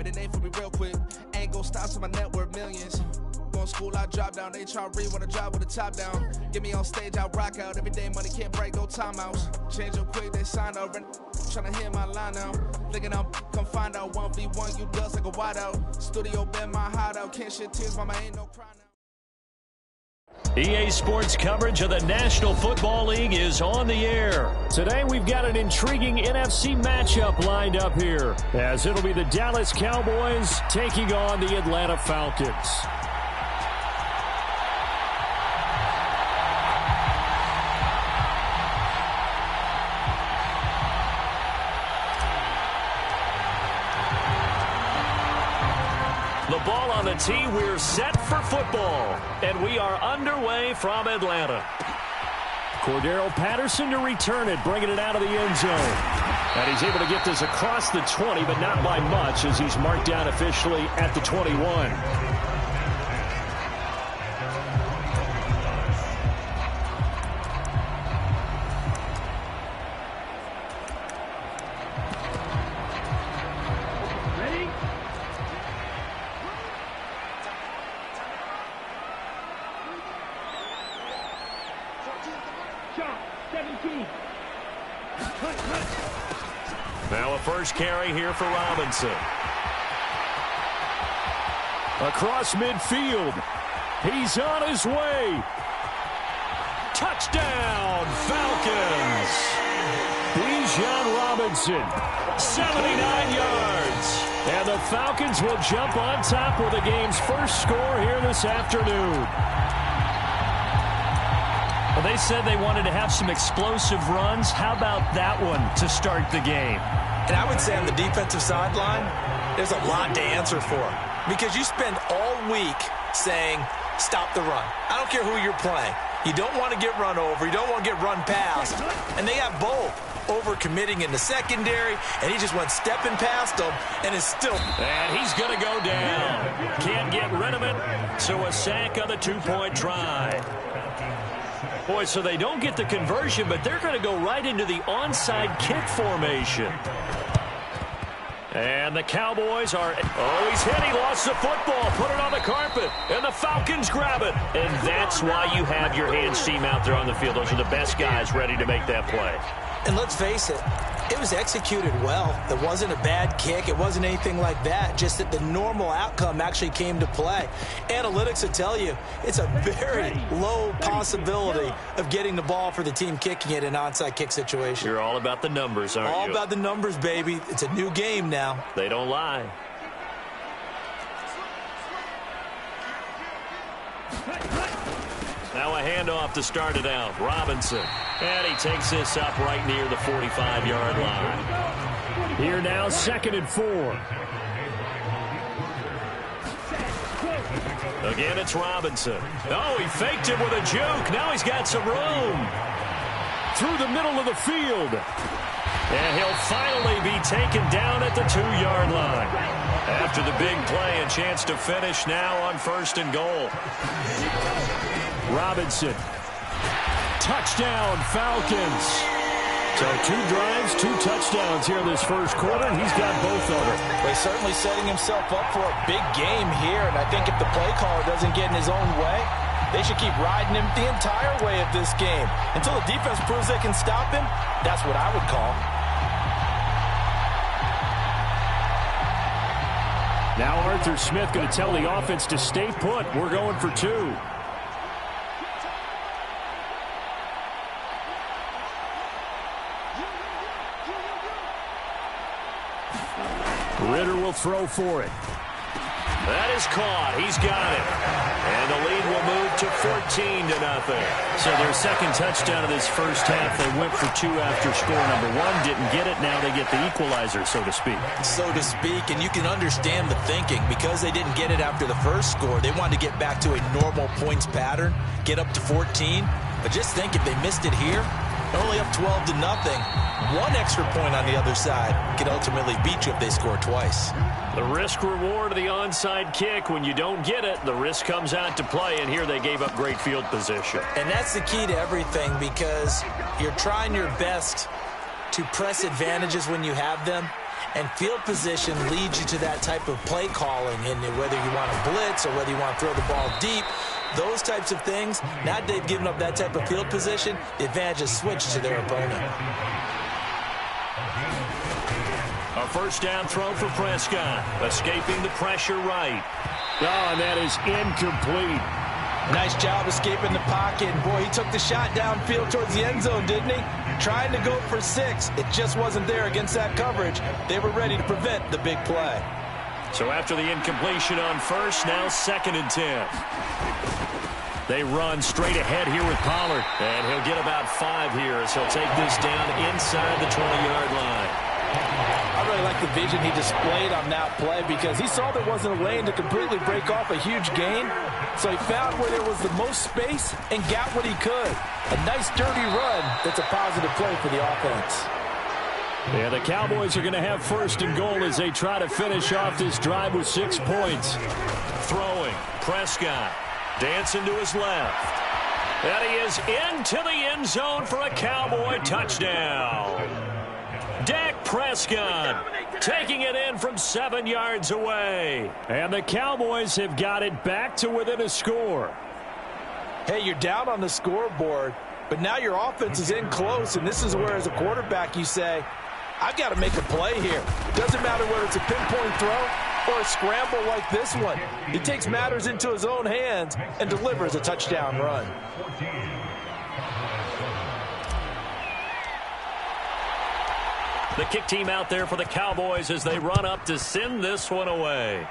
the name for me real quick. Ain't gon' stop till my net worth millions. Going school, I drop down. They try to read when I drive with the top down. Get me on stage, I rock out. Every day money can't break, no timeouts. Change up quick, they sign up. Tryna hear my line now. Thinking I'm come find out 1v1, you does like a wideout. Studio been my hideout. Can't shed tears, mama ain't no cry now. EA Sports coverage of the National Football League is on the air. Today we've got an intriguing NFC matchup lined up here, as it'll be the Dallas Cowboys taking on the Atlanta Falcons. The ball on the tee, we're set for football, and we are underway from Atlanta. Cordero Patterson to return it, bringing it out of the end zone. And he's able to get this across the 20, but not by much, as he's marked down officially at the 21. Now a first carry here for Robinson. Across midfield. He's on his way. Touchdown, Falcons. Bijan Robinson, 79 yards. And the Falcons will jump on top with the game's first score here this afternoon. Well, they said they wanted to have some explosive runs. How about that one to start the game? And I would say on the defensive sideline, there's a lot to answer for. Because you spend all week saying, stop the run. I don't care who you're playing. You don't want to get run over. You don't want to get run past. And they have both. Over-committing in the secondary, and he just went stepping past them, and is still... And he's going to go down. Can't get rid of it, so a sack on the two-point try. Boy, so they don't get the conversion, but they're going to go right into the onside kick formation. And the Cowboys are... Oh, he's hit. He lost the football. Put it on the carpet. And the Falcons grab it. And that's why you have your hands team out there on the field. Those are the best guys ready to make that play. And let's face it, it was executed well. It wasn't a bad kick. It wasn't anything like that. Just that the normal outcome actually came to play. Analytics will tell you it's a very low possibility of getting the ball for the team kicking it in an onside kick situation. You're all about the numbers, aren't you? All about the numbers, baby. It's a new game now. They don't lie. Now a handoff to start it out. Robinson. And he takes this up right near the 45-yard line. Here now, 2nd and 4. Again, it's Robinson. Oh, he faked him with a juke. Now he's got some room. Through the middle of the field. And he'll finally be taken down at the 2-yard line. After the big play, a chance to finish now on 1st and goal. Robinson. Touchdown, Falcons. So 2 drives, 2 touchdowns here this first quarter, and he's got both of them. Well, he's certainly setting himself up for a big game here, and I think if the play caller doesn't get in his own way, they should keep riding him the entire way of this game. Until the defense proves they can stop him, that's what I would call. Now Arthur Smith going to tell the offense to stay put. We're going for 2. Ritter will throw for it. That is caught. He's got it. And the lead will move to 14-0. So their second touchdown of this first half, they went for 2 after score number 1. Didn't get it. Now they get the equalizer, so to speak. So to speak, and you can understand the thinking. Because they didn't get it after the first score, they wanted to get back to a normal points pattern, get up to 14. But just think, if they missed it here, only up 12-0. 1 extra point on the other side can ultimately beat you if they score twice. The risk-reward of the onside kick, when you don't get it, the risk comes out to play, and here they gave up great field position. And that's the key to everything, because you're trying your best to press advantages when you have them, And field position leads you to that type of play calling, and whether you want to blitz or whether you want to throw the ball deep, those types of things. Now they've given up that type of field position, the advantage is switched to their opponent. A first down throw for Prescott, escaping the pressure right. Oh, and that is incomplete. Nice job escaping the pocket. Boy, he took the shot downfield towards the end zone, didn't he? Trying to go for 6. It just wasn't there against that coverage. They were ready to prevent the big play. So after the incompletion on first, now 2nd and 10. They run straight ahead here with Pollard. And he'll get about 5 here as he'll take this down inside the 20-yard line. I really like the vision he displayed on that play because he saw there wasn't a lane to completely break off a huge gain. So he found where there was the most space and got what he could. A nice dirty run that's a positive play for the offense. Yeah, the Cowboys are going to have 1st and goal as they try to finish off this drive with 6 points. Throwing, Prescott, dancing to his left. And he is into the end zone for a Cowboy touchdown. Dak Prescott taking it in from 7 yards away. And the Cowboys have got it back to within a score. Hey, you're down on the scoreboard, but now your offense is in close, and this is where, as a quarterback, you say, I've got to make a play here. Doesn't matter whether it's a pinpoint throw or a scramble like this one. He takes matters into his own hands and delivers a touchdown run. The kick team out there for the Cowboys as they run up to send this one away.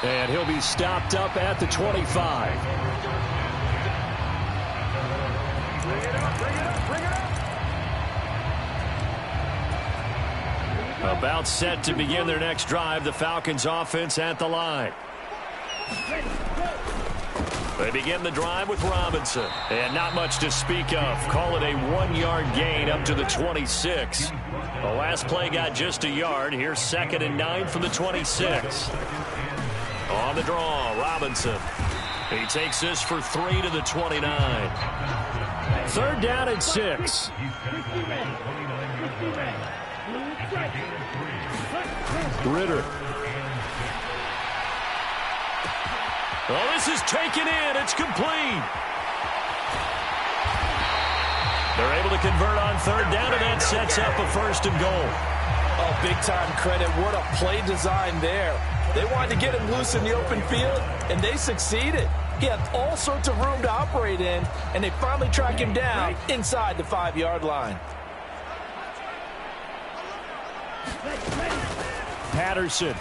And he'll be stopped up at the 25. About set to begin their next drive, the Falcons offense at the line. They begin the drive with Robinson. And not much to speak of. Call it a 1-yard gain up to the 26. The last play got just a yard. Here's 2nd and 9 from the 26. On the draw, Robinson. He takes this for 3 to the 29. 3rd down and 6. Ritter. Oh, this is taken in. It's complete. They're able to convert on 3rd down, and that sets up a 1st and goal. Oh, big-time credit. What a play design there. They wanted to get him loose in the open field, and they succeeded. He had all sorts of room to operate in, and they finally track him down inside the 5-yard line. Patterson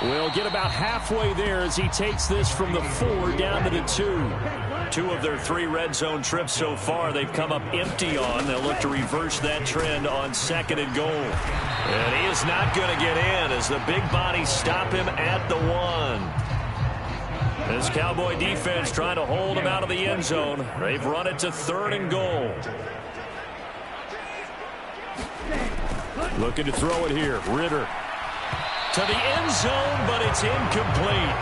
will get about halfway there as he takes this from the 4 down to the 2. 2 of their 3 red zone trips so far they've come up empty on. They'll look to reverse that trend on 2nd and goal. And he is not going to get in as the big bodies stop him at the 1. This Cowboy defense trying to hold him out of the end zone. They've run it to 3rd and goal. Looking to throw it here. Ritter to the end zone, but it's incomplete.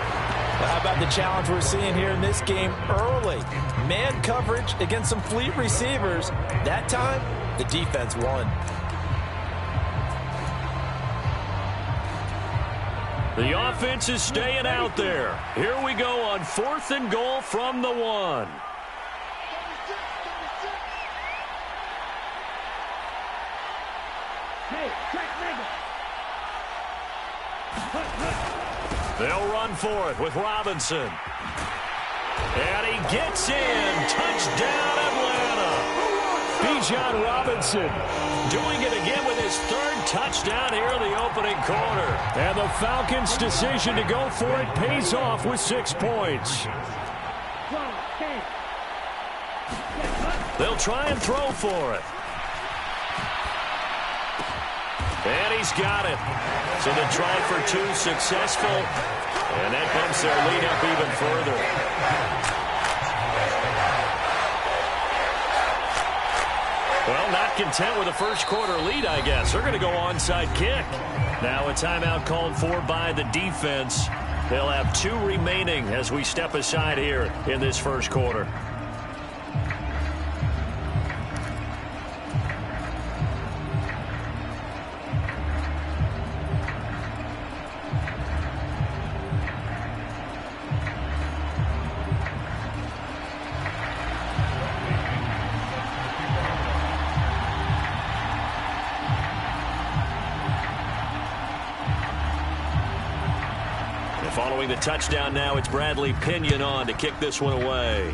Well, how about the challenge we're seeing here in this game early? Man coverage against some fleet receivers. That time, the defense won. The offense is staying out there. Here we go on 4th and goal from the 1. They'll run for it with Robinson. And he gets in. Touchdown, Atlanta. Bijan Robinson doing it again with his 3rd touchdown here in the opening quarter. And the Falcons' decision to go for it pays off with 6 points. They'll try and throw for it. And he's got it. So the try for 2 successful. And that bumps their lead up even further. Well, not content with a first quarter lead, I guess. They're going to go onside kick. Now a timeout called for by the defense. They'll have 2 remaining as we step aside here in this first quarter. Following the touchdown now, it's Bradley Pinion on to kick this one away.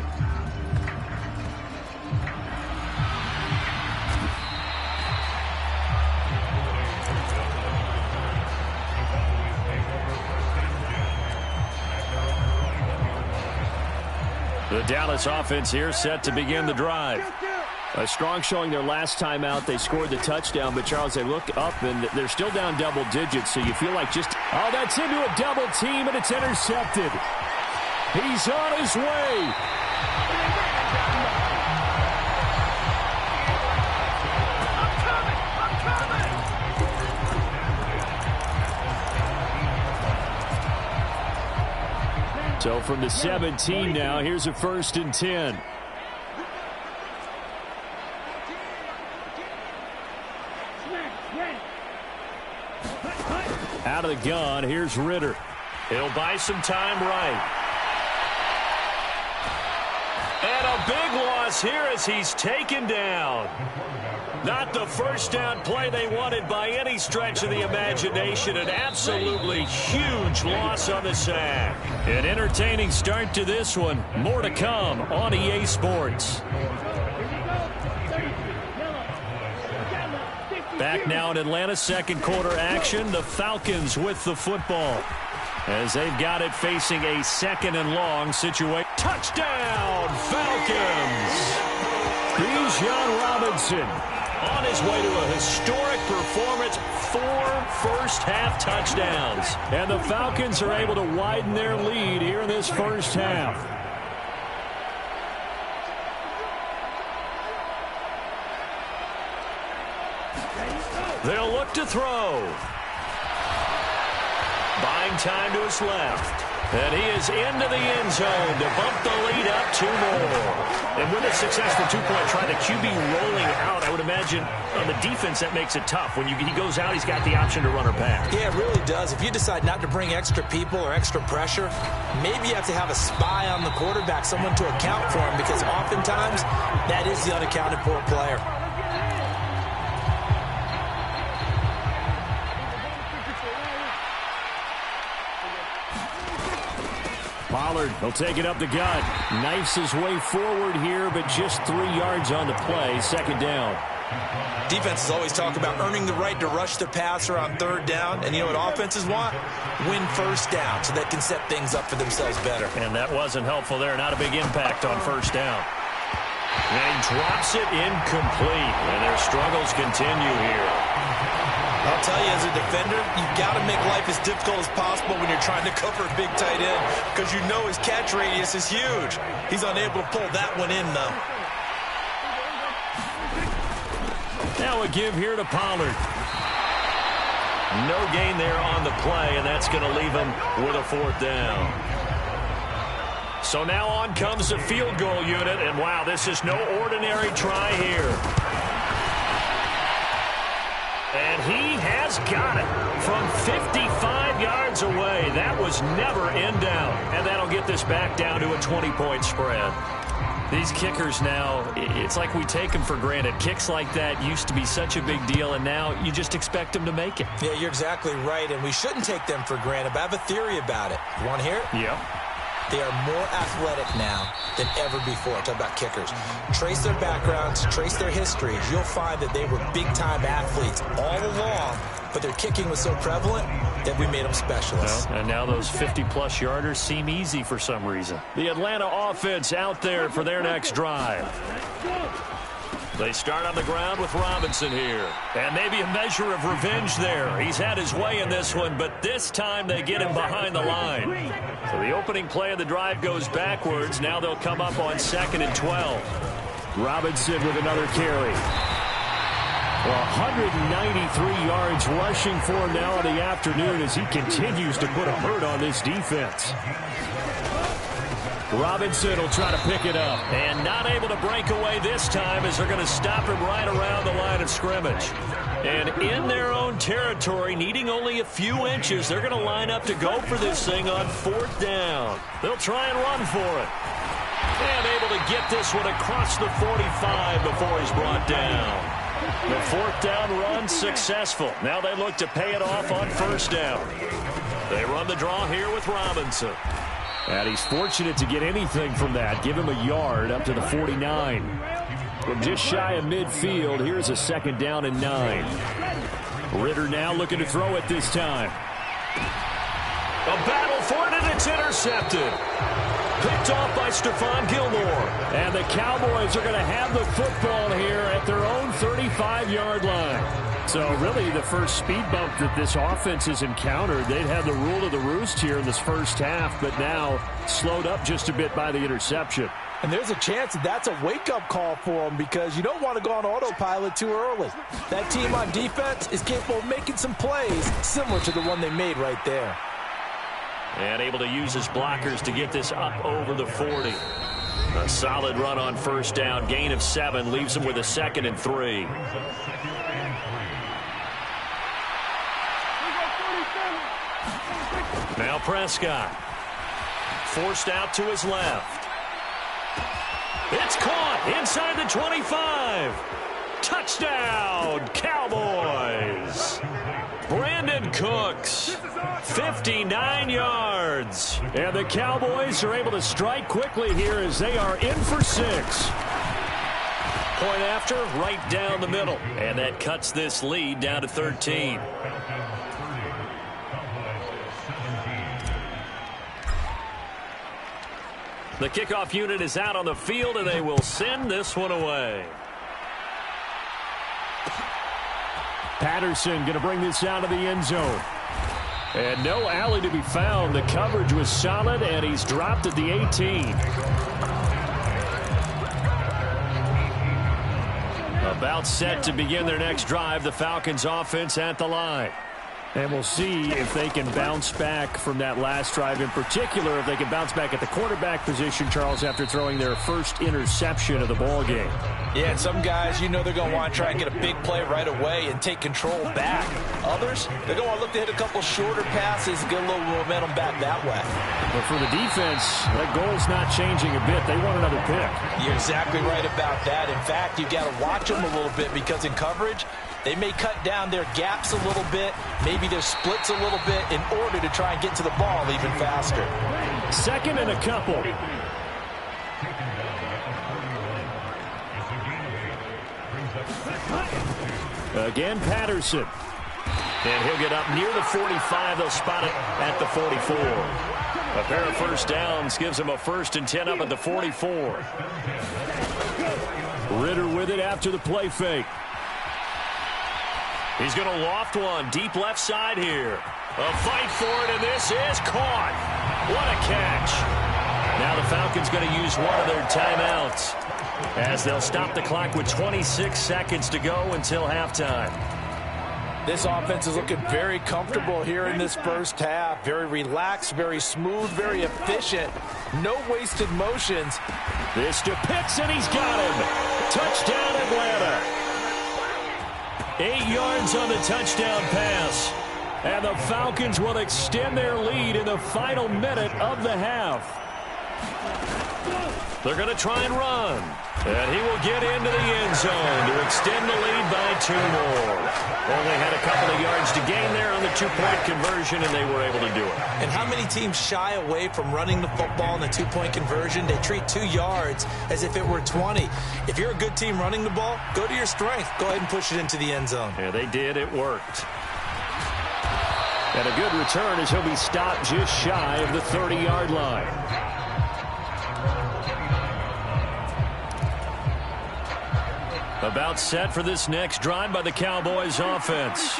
The Dallas offense here set to begin the drive. A strong showing their last time out. They scored the touchdown, but, Charles, they look up, and they're still down double digits, so you feel like just... Oh, that's into a double team, and it's intercepted. He's on his way. So from the 17 now, here's a 1st and 10. Out of the gun, here's Ritter. He'll buy some time right. And a big loss here as he's taken down. Not the first down play they wanted by any stretch of the imagination. An absolutely huge loss on the sack. An entertaining start to this one. More to come on EA Sports. Back now in Atlanta, second quarter action. The Falcons with the football as they've got it facing a 2nd and long situation. Touchdown, Falcons! Bijan Robinson on his way to a historic performance, 4 first-half touchdowns. And the Falcons are able to widen their lead here in this first half. They'll look to throw. Buying time to his left. And he is into the end zone to bump the lead up 2 more. And with a successful 2-point try, the QB rolling out, I would imagine on the defense that makes it tough. When he goes out, he's got the option to run or pass. Yeah, it really does. If you decide not to bring extra people or extra pressure, maybe you have to have a spy on the quarterback, someone to account for him, because oftentimes that is the unaccounted for player. Pollard will take it up the gut. Knifes his way forward here, but just 3 yards on the play. 2nd down. Defenses always talk about earning the right to rush the passer on 3rd down. And you know what offenses want? Win 1st down so they can set things up for themselves better. And that wasn't helpful there. Not a big impact on 1st down. And he drops it incomplete. And their struggles continue here. I'll tell you, as a defender, you've got to make life as difficult as possible when you're trying to cover a big tight end, because you know his catch radius is huge. He's unable to pull that one in, though. Now a give here to Pollard. No gain there on the play, and that's going to leave him with a 4th down. So now on comes the field goal unit, and wow, this is no ordinary try here. And he has got it from 55 yards away. That was never in doubt. And that'll get this back down to a 20-point spread. These kickers now, it's like we take them for granted. Kicks like that used to be such a big deal, and now you just expect them to make it. Yeah, you're exactly right, and we shouldn't take them for granted, but I have a theory about it. You want to hear it? Yep. They are more athletic now than ever before. Talk about kickers. Trace their backgrounds, trace their histories. You'll find that they were big-time athletes all along, but their kicking was so prevalent that we made them specialists. Well, and now those 50-plus yarders seem easy for some reason. The Atlanta offense out there for their next drive. They start on the ground with Robinson here. And maybe a measure of revenge there. He's had his way in this one, but this time they get him behind the line. So the opening play of the drive goes backwards. Now they'll come up on 2nd and 12. Robinson with another carry. Well, 193 yards rushing for him now in the afternoon as he continues to put a hurt on this defense. Robinson will try to pick it up. And not able to break away this time as they're going to stop him right around the line of scrimmage. And in their own territory, needing only a few inches, they're going to line up to go for this thing on 4th down. They'll try and run for it. And able to get this one across the 45 before he's brought down. The 4th down run successful. Now they look to pay it off on 1st down. They run the draw here with Robinson. And he's fortunate to get anything from that. Give him a yard up to the 49. From just shy of midfield, here's a 2nd down and 9. Ritter now looking to throw it this time. A battle for it, and it's intercepted. Picked off by Stephon Gilmore. And the Cowboys are going to have the football here at their own 35-yard line. So really the first speed bump that this offense has encountered, they'd had the rule of the roost here in this first half, but now slowed up just a bit by the interception. And there's a chance that that's a wake-up call for them because you don't want to go on autopilot too early. That team on defense is capable of making some plays similar to the one they made right there. And able to use his blockers to get this up over the 40. A solid run on 1st down. Gain of 7 leaves him with a 2nd and 3. Now Prescott. Forced out to his left. It's caught inside the 25. Touchdown, Cowboys. Brandon Cooks, 59 yards. And the Cowboys are able to strike quickly here as they are in for 6. Point after, right down the middle. And that cuts this lead down to 13. The kickoff unit is out on the field, and they will send this one away. Patterson going to bring this out of the end zone. And no alley to be found. The coverage was solid, and he's dropped at the 18. About set to begin their next drive. The Falcons offense at the line. And we'll see if they can bounce back from that last drive. In particular, if they can bounce back at the quarterback position, Charles, after throwing their first interception of the ball game. Yeah, and some guys, you know they're going to want to try and get a big play right away and take control back. Others, they're going to want to look to hit a couple shorter passes and get a little momentum back that way. But for the defense, that goal's not changing a bit. They want another pick. You're exactly right about that. In fact, you've got to watch them a little bit because in coverage, they may cut down their gaps a little bit, maybe their splits a little bit in order to try and get to the ball even faster. 2nd and a couple. Again, Patterson. And he'll get up near the 45. They'll spot it at the 44. A pair of 1st downs gives him a 1st and 10 up at the 44. Ritter with it after the play fake. He's going to loft one deep left side here. A fight for it, and this is caught. What a catch. Now the Falcons going to use one of their timeouts as they'll stop the clock with 26 seconds to go until halftime. This offense is looking very comfortable here in this first half. Very relaxed, very smooth, very efficient. No wasted motions. This to Pitts, and he's got him. Touchdown, Atlanta. 8 yards on the touchdown pass. And the Falcons will extend their lead in the final minute of the half. They're going to try and run. And he will get into the end zone to extend the lead by 2 more. Only had a couple of yards to gain there on the 2-point conversion, and they were able to do it. And how many teams shy away from running the football in the 2-point conversion? They treat 2 yards as if it were 20. If you're a good team running the ball, go to your strength. Go ahead and push it into the end zone. Yeah, they did. It worked. And a good return as he'll be stopped just shy of the 30-yard line. About set for this next drive by the Cowboys offense.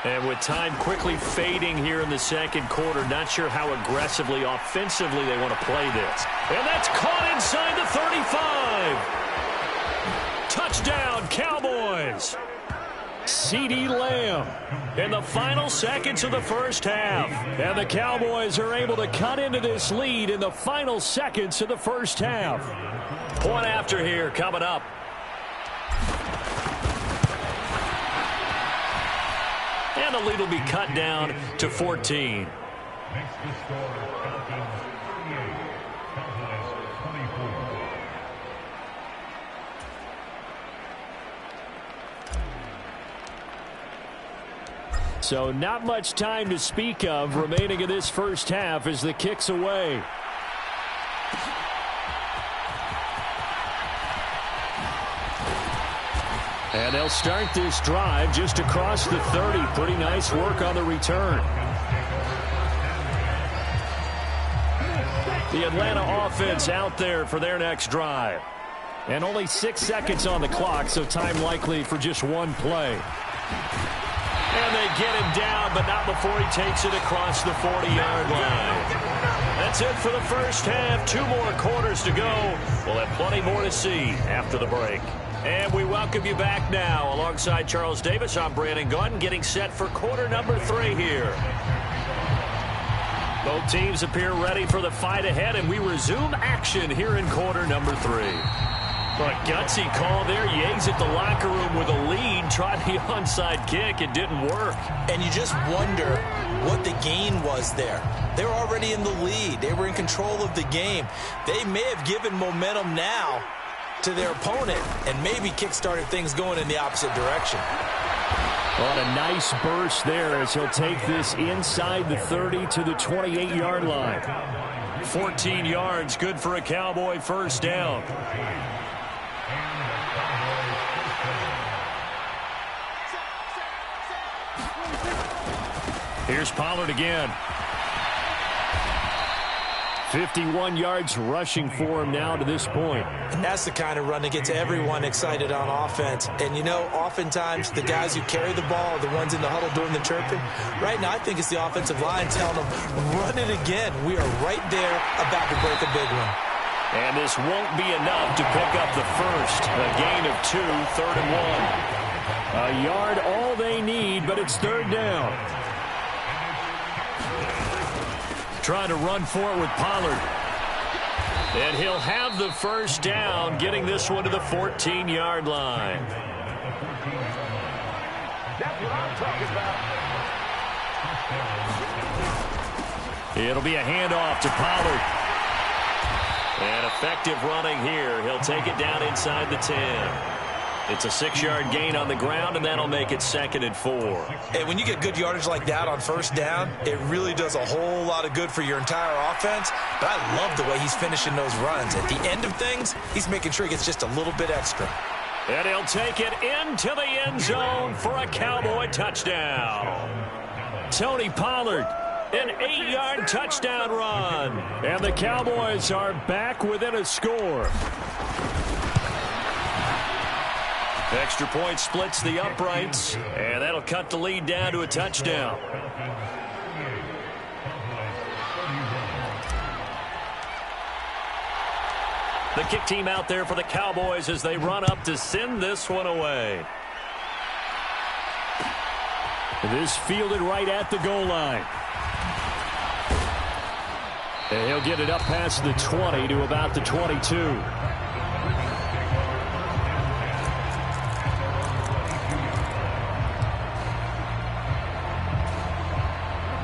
And with time quickly fading here in the second quarter, not sure how aggressively, offensively they want to play this. And that's caught inside the 35. Touchdown, Cowboys. CeeDee Lamb in the final seconds of the first half. And the Cowboys are able to cut into this lead in the final seconds of the first half. Point after here coming up. And the lead will be cut down to 14. Next to score, Falcons 38, Cowboys 24. So not much time to speak of remaining in this first half as the kick's away. And they'll start this drive just across the 30. Pretty nice work on the return. The Atlanta offense out there for their next drive. And only 6 seconds on the clock, so time likely for just one play. And they get him down, but not before he takes it across the 40-yard line. That's it for the first half. 2 more quarters to go. We'll have plenty more to see after the break. And we welcome you back now. Alongside Charles Davis, I'm Brandon Gaudin, getting set for quarter number 3 here. Both teams appear ready for the fight ahead, and we resume action here in quarter number 3. But gutsy call there. You exit the locker room with a lead. Tried the onside kick. It didn't work. And you just wonder what the gain was there. They were already in the lead. They were in control of the game. They may have given momentum now to their opponent and maybe kick-started things going in the opposite direction. On a nice burst there as he'll take this inside the 30 to the 28-yard line. 14 yards, good for a Cowboy first down. Here's Pollard again. 51 yards rushing for him now to this point. And that's the kind of run that gets everyone excited on offense. And, you know, oftentimes the guys who carry the ball are the ones in the huddle doing the chirping. Right now, I think it's the offensive line telling them, run it again. We are right there about to break a big one. And this won't be enough to pick up the first. A gain of 2, 3rd and 1. A yard all they need, but it's 3rd down. Trying to run for it with Pollard. And he'll have the first down, getting this one to the 14-yard line. That's what I'm talking about. It'll be a handoff to Pollard. And effective running here. He'll take it down inside the 10. It's a 6-yard gain on the ground, and that'll make it 2nd and 4. And when you get good yardage like that on first down, it really does a whole lot of good for your entire offense. But I love the way he's finishing those runs. At the end of things, he's making sure he gets just a little bit extra. And he'll take it into the end zone for a Cowboy touchdown. Tony Pollard, an 8-yard touchdown run. And the Cowboys are back within a score. Extra point splits the uprights, and that'll cut the lead down to a touchdown. The kick team out there for the Cowboys as they run up to send this one away. This fielded right at the goal line. And he'll get it up past the 20 to about the 22.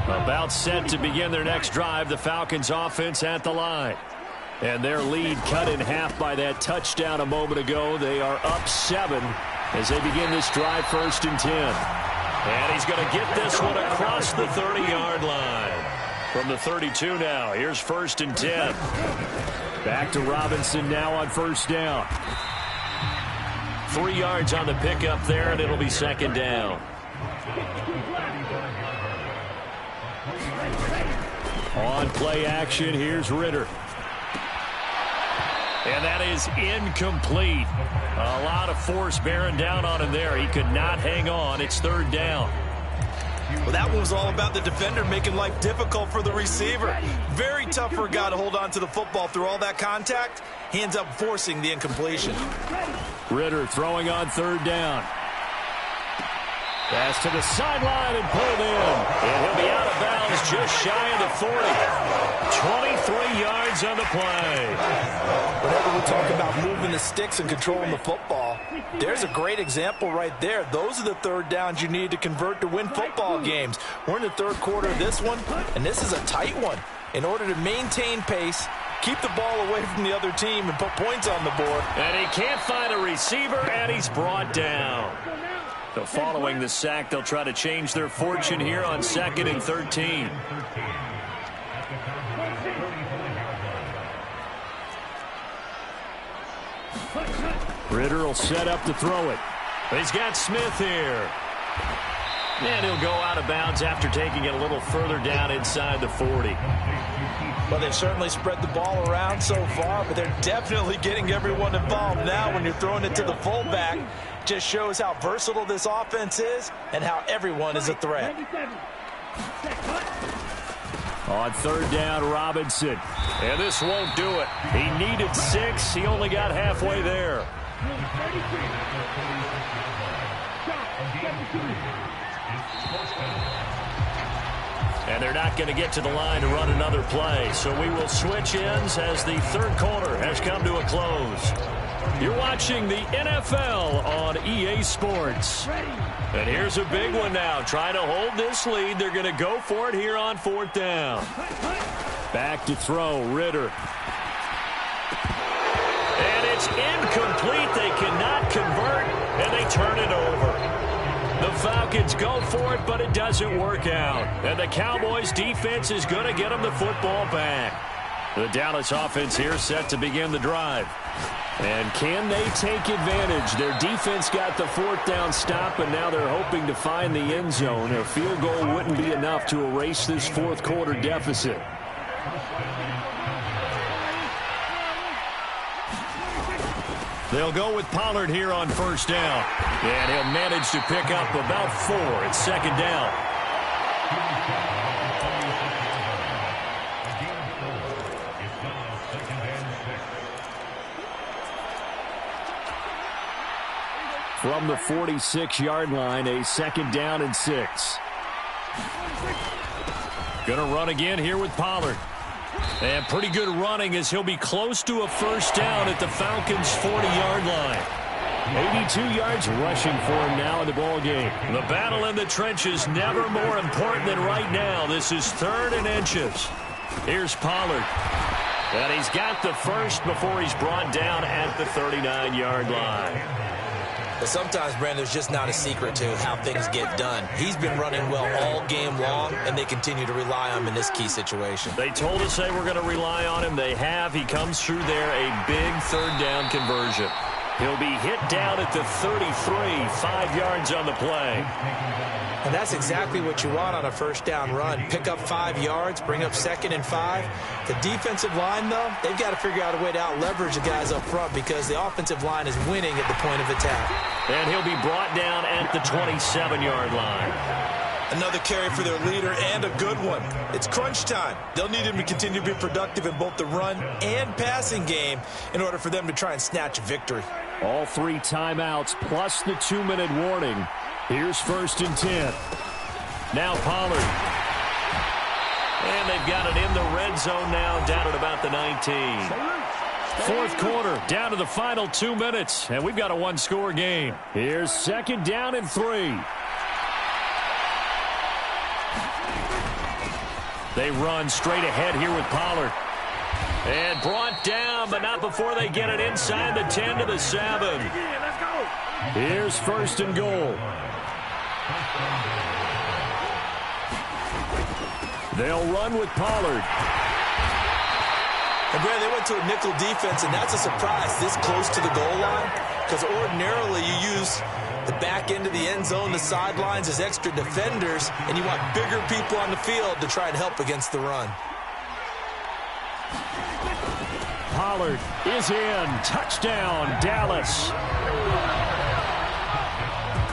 About set to begin their next drive, the Falcons offense at the line. And their lead cut in half by that touchdown a moment ago. They are up 7 as they begin this drive 1st and 10. And he's going to get this one across the 30-yard line. From the 32 now, here's 1st and 10. Back to Robinson now on 1st down. 3 yards on the pickup there, and it'll be 2nd down. On play action, here's Ritter. And that is incomplete. A lot of force bearing down on him there. He could not hang on. It's 3rd down. Well, that one was all about the defender making life difficult for the receiver. Very tough for a guy to hold on to the football through all that contact. He ends up forcing the incompletion. Ritter throwing on 3rd down. Pass to the sideline and pulled in. And he'll be out of bounds just shy of the 40. 23 yards on the play. Whenever we talk about moving the sticks and controlling the football, there's a great example right there. Those are the third downs you need to convert to win football games. We're in the third quarter of this one, and this is a tight one. In order to maintain pace, keep the ball away from the other team, and put points on the board. And he can't find a receiver, and he's brought down. So following the sack, they'll try to change their fortune here on 2nd and 13. Ritter will set up to throw it. He's got Smith here. And he'll go out of bounds after taking it a little further down inside the 40. Well, they've certainly spread the ball around so far, but they're definitely getting everyone involved now when you're throwing it to the fullback. Just shows how versatile this offense is and how everyone is a threat. On third down, Robinson. And this won't do it. He needed 6. He only got halfway there. And they're not going to get to the line to run another play. So we will switch ends as the third quarter has come to a close. You're watching the NFL on EA Sports. And here's a big one now. Trying to hold this lead. They're going to go for it here on 4th down. Back to throw, Ritter. And it's incomplete. They cannot convert, and they turn it over. The Falcons go for it, but it doesn't work out. And the Cowboys defense is going to get them the football back. The Dallas offense here set to begin the drive. And can they take advantage? Their defense got the 4th down stop, and now they're hoping to find the end zone. A field goal wouldn't be enough to erase this 4th quarter deficit. They'll go with Pollard here on 1st down. And he'll manage to pick up about 4 at 2nd down. From the 46-yard line, a 2nd down and 6. Gonna run again here with Pollard. And pretty good running as he'll be close to a 1st down at the Falcons' 40-yard line. 82 yards rushing for him now in the ball game. The battle in the trenches never more important than right now. This is 3rd and inches. Here's Pollard. And he's got the first before he's brought down at the 39-yard line. But sometimes, Brandon, there's just not a secret to how things get done. He's been running well all game long, and they continue to rely on him in this key situation. They told us they were going to rely on him. They have. He comes through there, a big 3rd down conversion. He'll be hit down at the 33, 5 yards on the play. And that's exactly what you want on a 1st down run. Pick up 5 yards, bring up 2nd and 5. The defensive line, though, they've got to figure out a way to out-leverage the guys up front because the offensive line is winning at the point of attack. And he'll be brought down at the 27-yard line. Another carry for their leader, and a good one. It's crunch time. They'll need him to continue to be productive in both the run and passing game in order for them to try and snatch a victory. All 3 timeouts plus the 2-minute warning. Here's 1st and 10. Now Pollard. And they've got it in the red zone now, down at about the 19. 4th quarter, down to the final 2 minutes, and we've got a 1-score game. Here's 2nd down and 3. They run straight ahead here with Pollard. And brought down, but not before they get it inside the 10 to the 7. Here's 1st and goal. They'll run with Pollard. And, Brad, they went to a nickel defense, and that's a surprise this close to the goal line because ordinarily you use the back end of the end zone, the sidelines as extra defenders, and you want bigger people on the field to try and help against the run. Pollard is in. Touchdown, Dallas.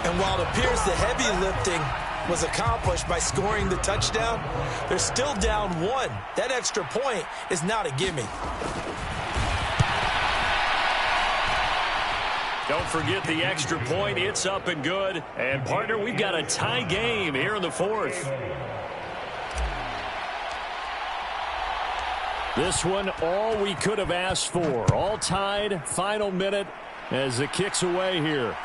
And while it appears the heavy lifting was accomplished by scoring the touchdown, they're still down 1. That extra point is not a gimme. Don't forget the extra point. It's up and good. And, partner, we've got a tie game here in the fourth. This one, all we could have asked for. All tied, final minute as it kicks away here.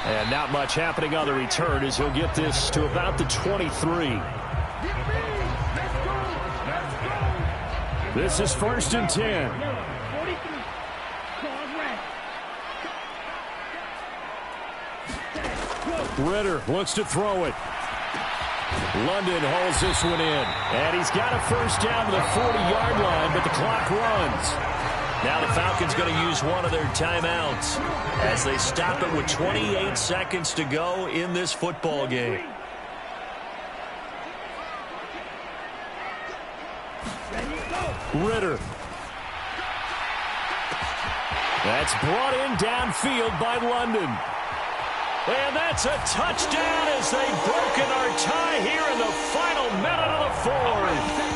And not much happening on the return as he'll get this to about the 23. This is 1st and 10. Ritter looks to throw it. London holds this one in. And he's got a first down to the 40-yard line, but the clock runs. Now the Falcons going to use one of their timeouts as they stop it with 28 seconds to go in this football game. Ritter. That's brought in downfield by London. And that's a touchdown as they've broken our tie here in the final minute of the fourth.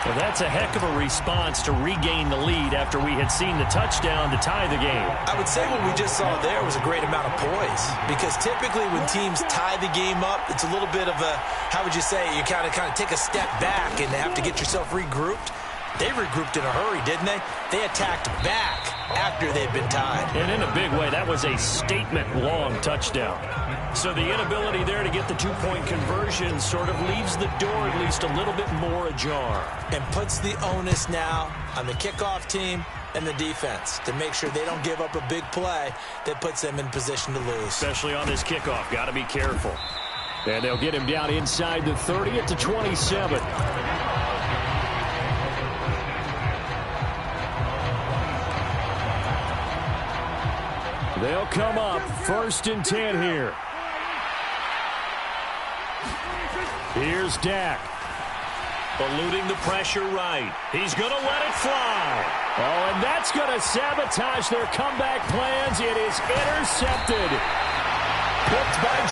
Well, that's a heck of a response to regain the lead after we had seen the touchdown to tie the game. I would say what we just saw there was a great amount of poise, because typically when teams tie the game up, it's a little bit of a, how would you say, you kind of take a step back and have to get yourself regrouped. They regrouped in a hurry, didn't they? They attacked back after they'd been tied. And in a big way, that was a statement-long touchdown. So the inability there to get the two-point conversion sort of leaves the door at least a little bit more ajar. And puts the onus now on the kickoff team and the defense to make sure they don't give up a big play that puts them in position to lose. Especially on this kickoff. Got to be careful. And they'll get him down inside the 30 at the 27. They'll come up 1st and 10 here. Here's Dak. Eluding the pressure right. He's going to let it fly. Oh, and that's going to sabotage their comeback plans. It is intercepted. Picked by